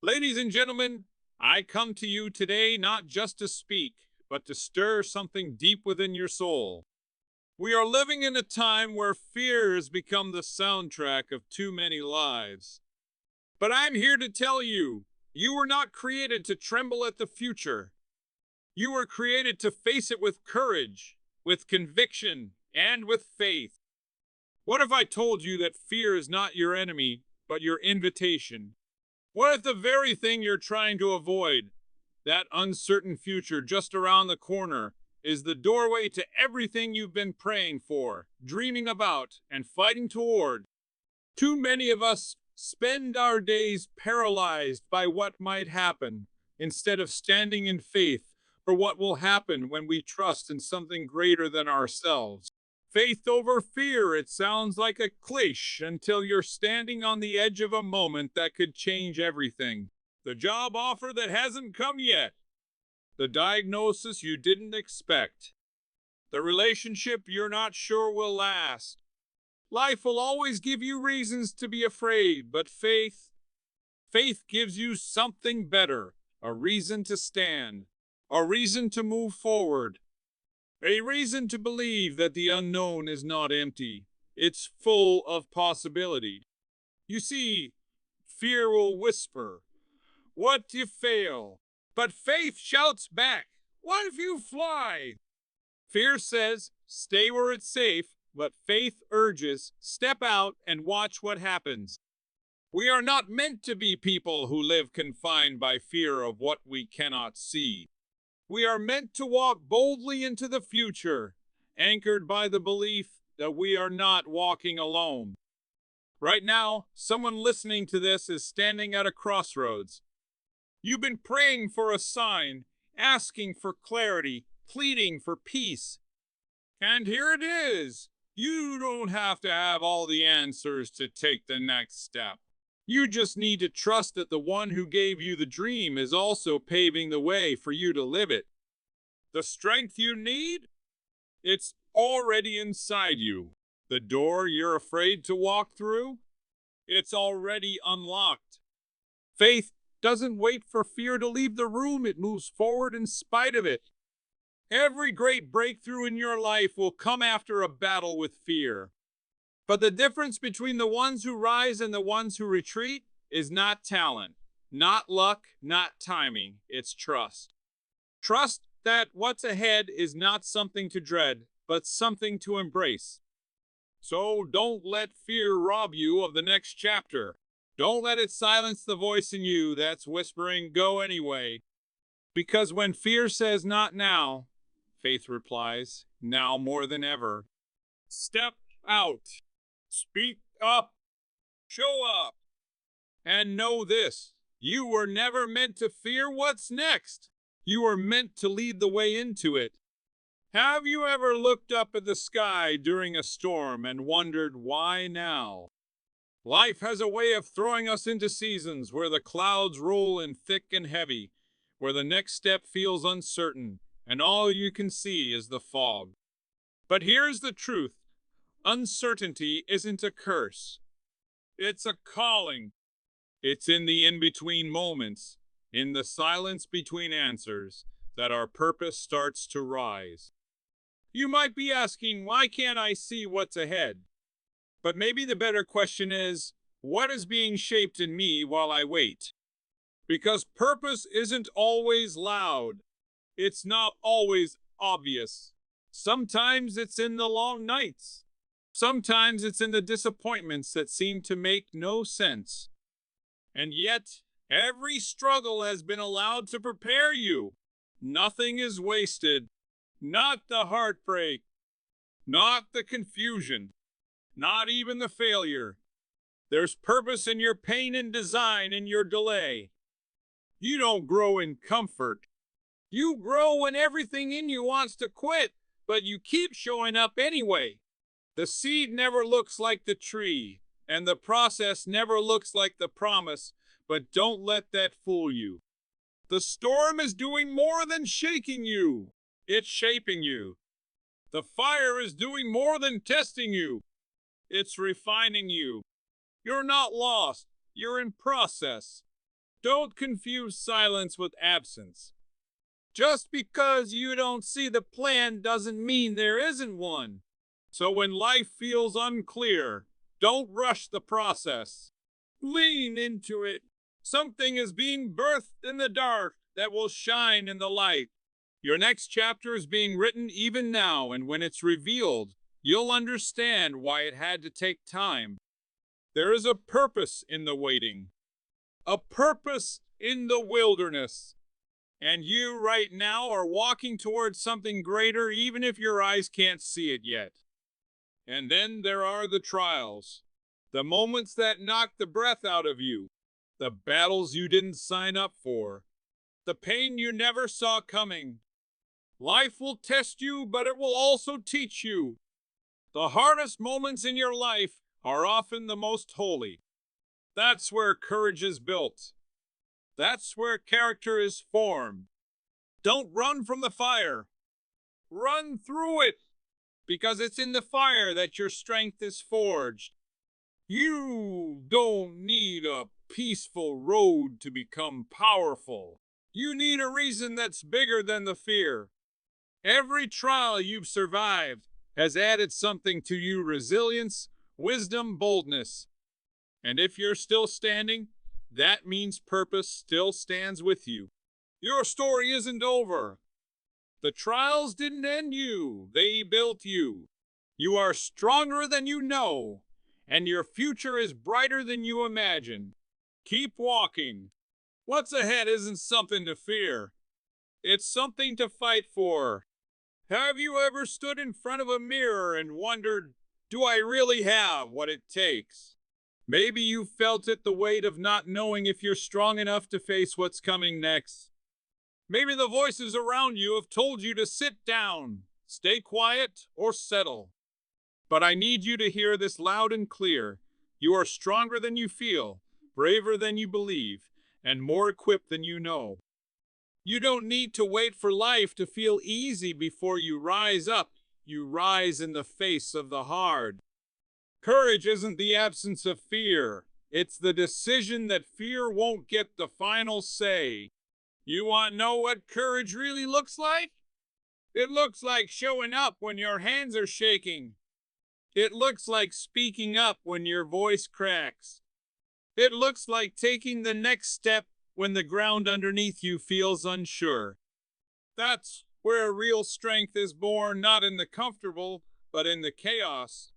Ladies and gentlemen, I come to you today not just to speak, but to stir something deep within your soul. We are living in a time where fear has become the soundtrack of too many lives. But I'm here to tell you, you were not created to tremble at the future. You were created to face it with courage, with conviction, and with faith. What if I told you that fear is not your enemy, but your invitation? What if the very thing you're trying to avoid, that uncertain future just around the corner, is the doorway to everything you've been praying for, dreaming about, and fighting toward? Too many of us spend our days paralyzed by what might happen, instead of standing in faith for what will happen when we trust in something greater than ourselves. Faith over fear, it sounds like a cliche until you're standing on the edge of a moment that could change everything. The job offer that hasn't come yet. The diagnosis you didn't expect. The relationship you're not sure will last. Life will always give you reasons to be afraid, but faith gives you something better, a reason to stand, a reason to move forward. A reason to believe that the unknown is not empty. It's full of possibility. You see, fear will whisper, "What if you fail?" But faith shouts back, "What if you fly?" Fear says, "Stay where it's safe," but faith urges, "Step out and watch what happens." We are not meant to be people who live confined by fear of what we cannot see. We are meant to walk boldly into the future, anchored by the belief that we are not walking alone. Right now, someone listening to this is standing at a crossroads. You've been praying for a sign, asking for clarity, pleading for peace. And here it is. You don't have to have all the answers to take the next step. You just need to trust that the one who gave you the dream is also paving the way for you to live it. The strength you need? It's already inside you. The door you're afraid to walk through? It's already unlocked. Faith doesn't wait for fear to leave the room, it moves forward in spite of it. Every great breakthrough in your life will come after a battle with fear. But the difference between the ones who rise and the ones who retreat is not talent, not luck, not timing, it's trust. Trust that what's ahead is not something to dread, but something to embrace. So don't let fear rob you of the next chapter. Don't let it silence the voice in you that's whispering, "Go anyway." Because when fear says not now, faith replies, now more than ever. Step out. Speak up. Show up. And know this, you were never meant to fear what's next. You were meant to lead the way into it. Have you ever looked up at the sky during a storm and wondered why now? Life has a way of throwing us into seasons where the clouds roll in thick and heavy, where the next step feels uncertain, and all you can see is the fog. But here's the truth. Uncertainty isn't a curse. It's a calling. It's in the in-between moments, in the silence between answers, that our purpose starts to rise. You might be asking, why can't I see what's ahead? But maybe the better question is, what is being shaped in me while I wait? Because purpose isn't always loud. It's not always obvious. Sometimes it's in the long nights. Sometimes it's in the disappointments that seem to make no sense. And yet, every struggle has been allowed to prepare you. Nothing is wasted. Not the heartbreak. Not the confusion. Not even the failure. There's purpose in your pain and design in your delay. You don't grow in comfort. You grow when everything in you wants to quit, but you keep showing up anyway. The seed never looks like the tree, and the process never looks like the promise, but don't let that fool you. The storm is doing more than shaking you. It's shaping you. The fire is doing more than testing you. It's refining you. You're not lost. You're in process. Don't confuse silence with absence. Just because you don't see the plan doesn't mean there isn't one. So when life feels unclear, don't rush the process. Lean into it. Something is being birthed in the dark that will shine in the light. Your next chapter is being written even now, and when it's revealed, you'll understand why it had to take time. There is a purpose in the waiting, a purpose in the wilderness. And you right now are walking towards something greater, even if your eyes can't see it yet. And then there are the trials, the moments that knock the breath out of you, the battles you didn't sign up for, the pain you never saw coming. Life will test you, but it will also teach you. The hardest moments in your life are often the most holy. That's where courage is built. That's where character is formed. Don't run from the fire. Run through it, because it's in the fire that your strength is forged. You don't need a peaceful road to become powerful. You need a reason that's bigger than the fear. Every trial you've survived has added something to you: resilience, wisdom, boldness. And if you're still standing, that means purpose still stands with you. Your story isn't over. The trials didn't end you, they built you. You are stronger than you know, and your future is brighter than you imagine. Keep walking. What's ahead isn't something to fear. It's something to fight for. Have you ever stood in front of a mirror and wondered, do I really have what it takes? Maybe you felt it, the weight of not knowing if you're strong enough to face what's coming next. Maybe the voices around you have told you to sit down, stay quiet, or settle. But I need you to hear this loud and clear. You are stronger than you feel, braver than you believe, and more equipped than you know. You don't need to wait for life to feel easy before you rise up. You rise in the face of the hard. Courage isn't the absence of fear. It's the decision that fear won't get the final say. You want to know what courage really looks like? It looks like showing up when your hands are shaking. It looks like speaking up when your voice cracks. It looks like taking the next step when the ground underneath you feels unsure. That's where real strength is born, not in the comfortable, but in the chaos.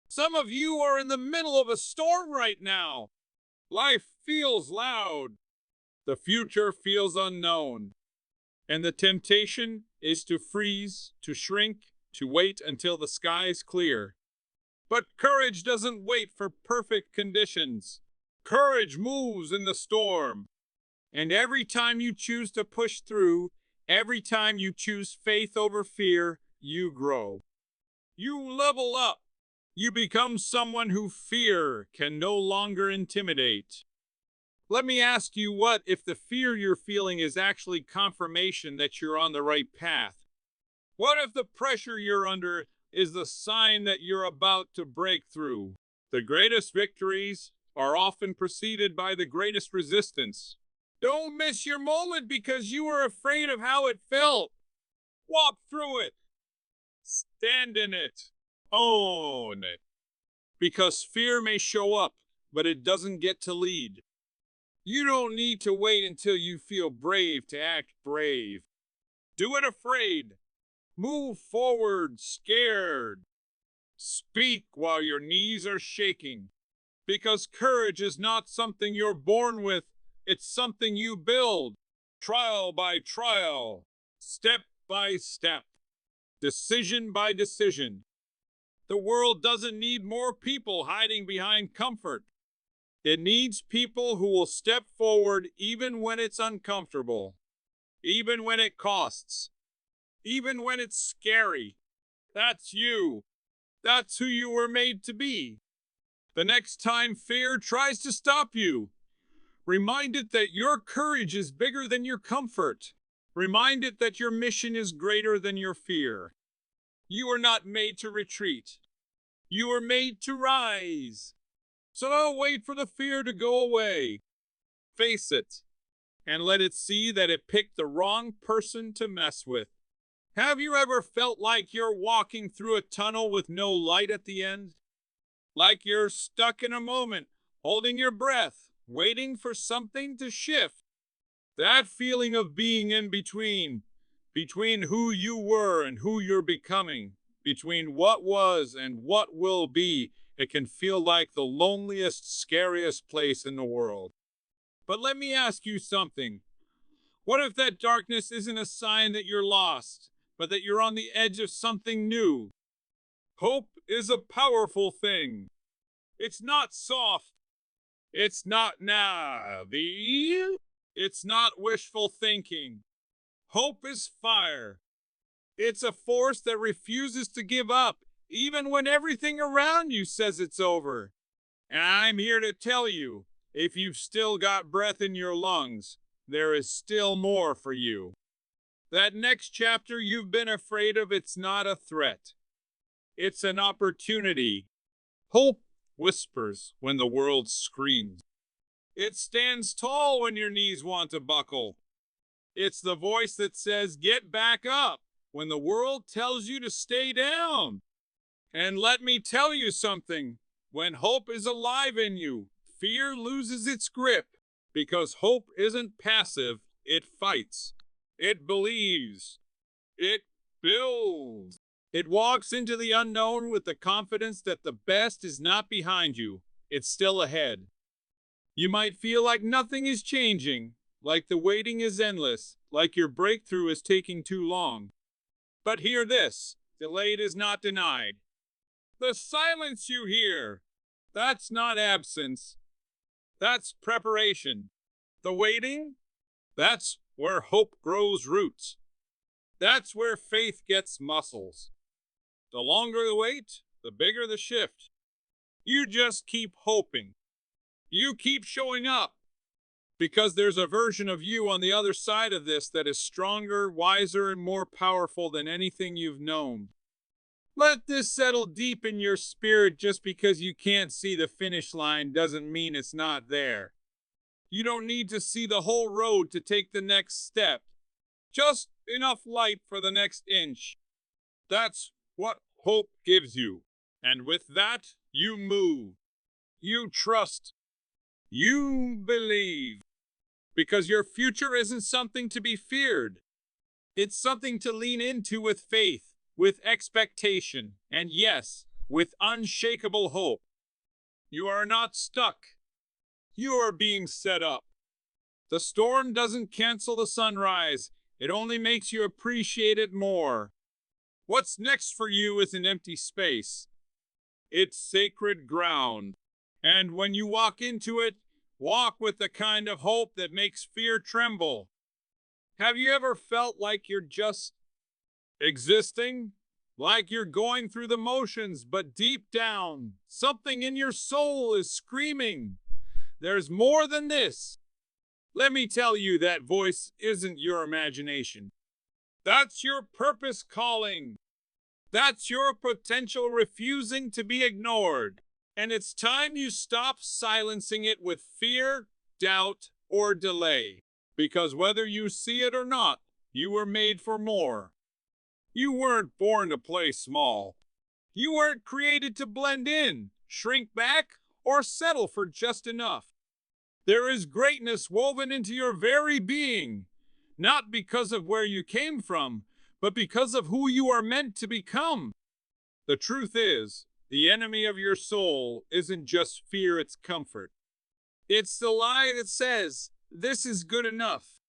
Some of you are in the middle of a storm right now. Life feels loud. The future feels unknown. And the temptation is to freeze, to shrink, to wait until the sky's clear. But courage doesn't wait for perfect conditions. Courage moves in the storm. And every time you choose to push through, every time you choose faith over fear, you grow. You level up. You become someone who fear can no longer intimidate. Let me ask you, what if the fear you're feeling is actually confirmation that you're on the right path? What if the pressure you're under is the sign that you're about to break through? The greatest victories are often preceded by the greatest resistance. Don't miss your moment because you were afraid of how it felt. Walk through it. Stand in it. Own it. Because fear may show up, but it doesn't get to lead. You don't need to wait until you feel brave to act brave. Do it afraid. Move forward scared. Speak while your knees are shaking. Because courage is not something you're born with, it's something you build. Trial by trial. Step by step. Decision by decision. The world doesn't need more people hiding behind comfort. It needs people who will step forward even when it's uncomfortable, even when it costs, even when it's scary. That's you. That's who you were made to be. The next time fear tries to stop you, remind it that your courage is bigger than your comfort. Remind it that your mission is greater than your fear. You are not made to retreat. You are made to rise. So don't wait for the fear to go away. Face it, and let it see that it picked the wrong person to mess with. Have you ever felt like you're walking through a tunnel with no light at the end? Like you're stuck in a moment, holding your breath, waiting for something to shift? That feeling of being in between who you were and who you're becoming, between what was and what will be, it can feel like the loneliest, scariest place in the world. But let me ask you something. What if that darkness isn't a sign that you're lost, but that you're on the edge of something new? Hope is a powerful thing. It's not soft. It's not naive. It's not wishful thinking. Hope is fire. It's a force that refuses to give up, even when everything around you says it's over. And I'm here to tell you, if you've still got breath in your lungs, there is still more for you. That next chapter you've been afraid of, it's not a threat. It's an opportunity. Hope whispers when the world screams. It stands tall when your knees want to buckle. It's the voice that says, get back up, when the world tells you to stay down. And let me tell you something. When hope is alive in you, fear loses its grip. Because hope isn't passive, it fights. It believes. It builds. It walks into the unknown with the confidence that the best is not behind you, it's still ahead. You might feel like nothing is changing, like the waiting is endless, like your breakthrough is taking too long. But hear this, delayed is not denied. The silence you hear, that's not absence, that's preparation. The waiting, that's where hope grows roots. That's where faith gets muscles. The longer the wait, the bigger the shift. You just keep hoping. You keep showing up. Because there's a version of you on the other side of this that is stronger, wiser, and more powerful than anything you've known. Let this settle deep in your spirit. Just because you can't see the finish line doesn't mean it's not there. You don't need to see the whole road to take the next step. Just enough light for the next inch. That's what hope gives you. And with that, you move. You trust. You believe. Because your future isn't something to be feared. It's something to lean into with faith, with expectation, and yes, with unshakable hope. You are not stuck. You are being set up. The storm doesn't cancel the sunrise. It only makes you appreciate it more. What's next for you is an empty space. It's sacred ground. And when you walk into it, walk with the kind of hope that makes fear tremble. Have you ever felt like you're just existing? Like you're going through the motions, but deep down, something in your soul is screaming, there's more than this. Let me tell you, that voice isn't your imagination. That's your purpose calling. That's your potential refusing to be ignored. And it's time you stop silencing it with fear, doubt, or delay. Because whether you see it or not, you were made for more. You weren't born to play small. You weren't created to blend in, shrink back, or settle for just enough. There is greatness woven into your very being, not because of where you came from, but because of who you are meant to become. The truth is, the enemy of your soul isn't just fear, it's comfort. It's the lie that says, this is good enough.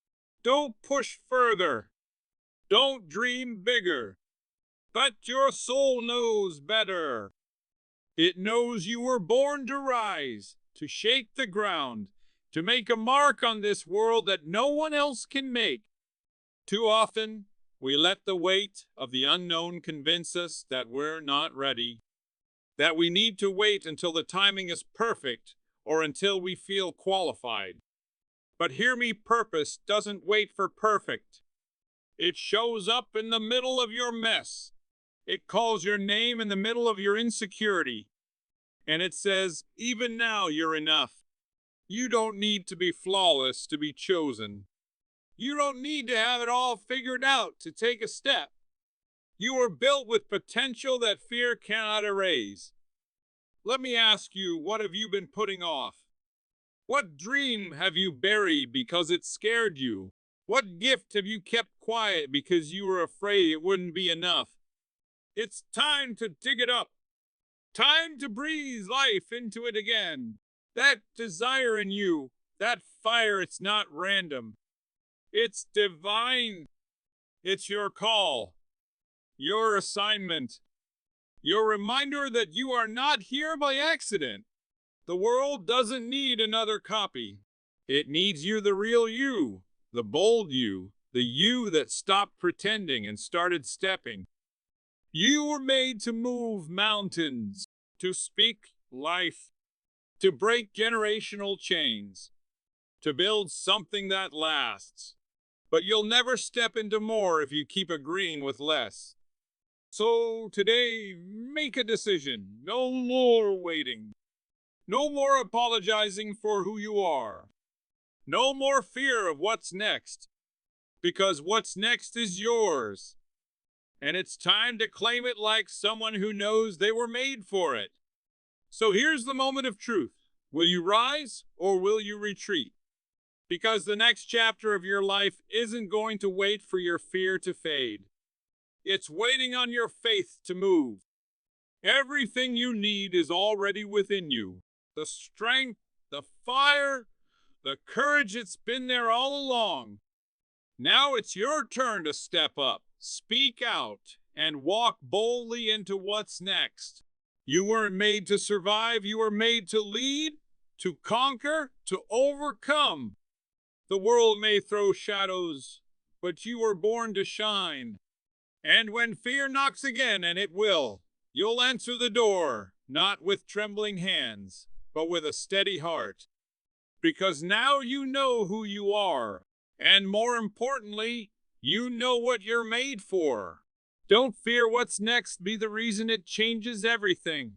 Don't push further. Don't dream bigger. But your soul knows better. It knows you were born to rise, to shake the ground, to make a mark on this world that no one else can make. Too often, we let the weight of the unknown convince us that we're not ready, that we need to wait until the timing is perfect or until we feel qualified. But hear me, purpose doesn't wait for perfect. It shows up in the middle of your mess. It calls your name in the middle of your insecurity. And it says, even now you're enough. You don't need to be flawless to be chosen. You don't need to have it all figured out to take a step. You are built with potential that fear cannot erase. Let me ask you, what have you been putting off? What dream have you buried because it scared you? What gift have you kept quiet because you were afraid it wouldn't be enough? It's time to dig it up. Time to breathe life into it again. That desire in you, that fire, it's not random. It's divine. It's your call, your assignment, your reminder that you are not here by accident. The world doesn't need another copy. It needs you, the real you, the bold you, the you that stopped pretending and started stepping. You were made to move mountains, to speak life, to break generational chains, to build something that lasts. But you'll never step into more if you keep agreeing with less. So today, make a decision. No more waiting. No more apologizing for who you are. No more fear of what's next. Because what's next is yours. And it's time to claim it like someone who knows they were made for it. So here's the moment of truth. Will you rise or will you retreat? Because the next chapter of your life isn't going to wait for your fear to fade. It's waiting on your faith to move. Everything you need is already within you. The strength, the fire, the courage, it's been there all along. Now it's your turn to step up, speak out, and walk boldly into what's next. You weren't made to survive, you were made to lead, to conquer, to overcome. The world may throw shadows, but you were born to shine. And when fear knocks again, and it will, you'll answer the door, not with trembling hands, but with a steady heart. Because now you know who you are, and more importantly, you know what you're made for. Don't fear what's next, be the reason it changes everything.